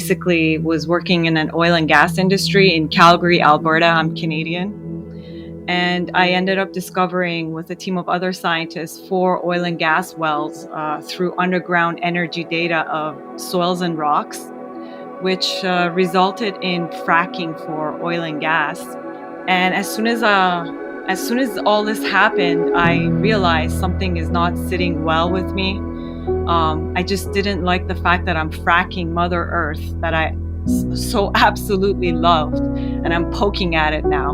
basically was working in an oil and gas industry in Calgary, Alberta. I'm Canadian. And I ended up discovering with a team of other scientists 4 oil and gas wells through underground energy data of soils and rocks, which resulted in fracking for oil and gas. And as soon as all this happened, I realized something is not sitting well with me. I just didn't like the fact that I'm fracking Mother Earth that I so absolutely loved, and I'm poking at it now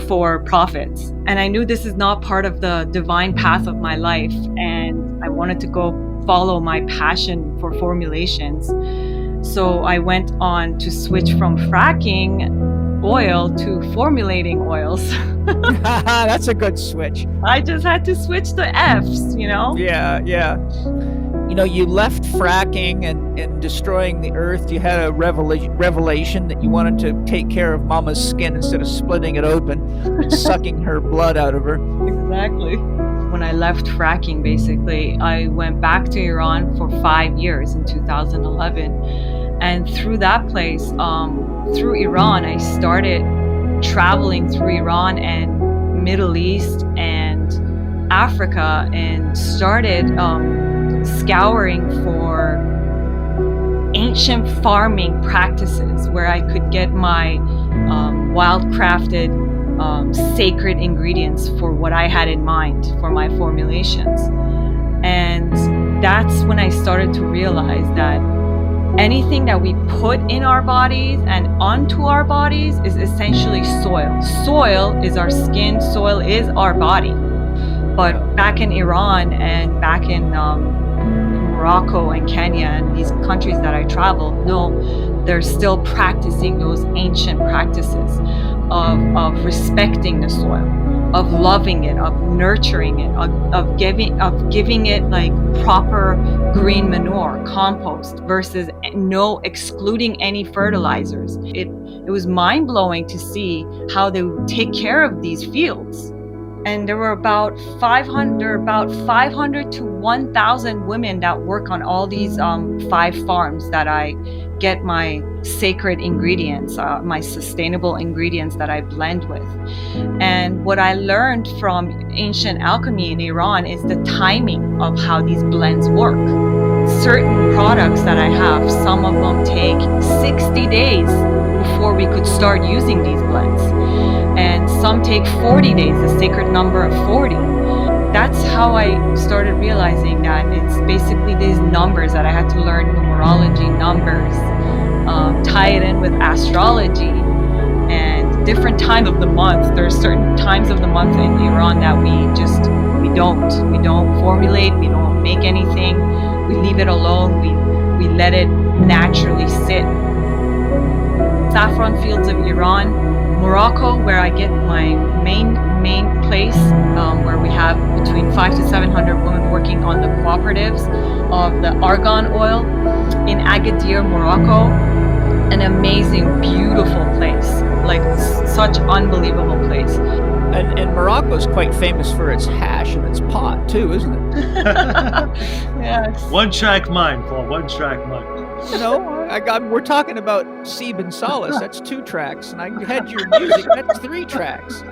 for profits. And I knew this is not part of the divine path of my life, and I wanted to go follow my passion for formulations. So I went on to switch from fracking oil to formulating oils. That's a good switch. I just had to switch the F's, you know? Yeah. You know, you left fracking and destroying the earth. You had a revelation that you wanted to take care of Mama's skin instead of splitting it open and sucking her blood out of her. Exactly. When I left fracking, basically, I went back to Iran for 5 years in 2011. And through that place, through Iran, I started traveling through Iran and Middle East and Africa, and started scouring for ancient farming practices where I could get my wild-crafted sacred ingredients for what I had in mind for my formulations. And that's when I started to realize that anything that we put in our bodies and onto our bodies is essentially soil. Soil is our skin, soil is our body. But back in Iran and back in Morocco and Kenya and these countries that I traveled, no, they're still practicing those ancient practices of respecting the soil, of loving it, of nurturing it, of giving it like proper green manure, compost, versus no excluding any fertilizers. It was mind-blowing to see how they would take care of these fields. And there were about 500 to 1,000 women that work on all these 5 farms that I get my sacred ingredients, my sustainable ingredients that I blend with. And what I learned from ancient alchemy in Iran is the timing of how these blends work. Certain products that I have, some of them take 60 days before we could start using these blends. And some take 40 days, the sacred number of 40. That's how I started realizing that it's basically these numbers that I had to learn, numerology, numbers, tie it in with astrology and different time of the month. There are certain times of the month in Iran that we don't formulate, we don't make anything, we leave it alone, we let it naturally sit. Saffron fields of Iran, Morocco, where I get my main place, where we have between 500 to 700 women working on the cooperatives of the argan oil in Agadir, Morocco. An amazing, beautiful place, like such unbelievable place. And Morocco is quite famous for its hash and its pot too, isn't it? Yes. One track mind, Paul. One track mind. No, we're talking about Sib and Solace. That's 2 tracks, and I had your music. That's 3 tracks.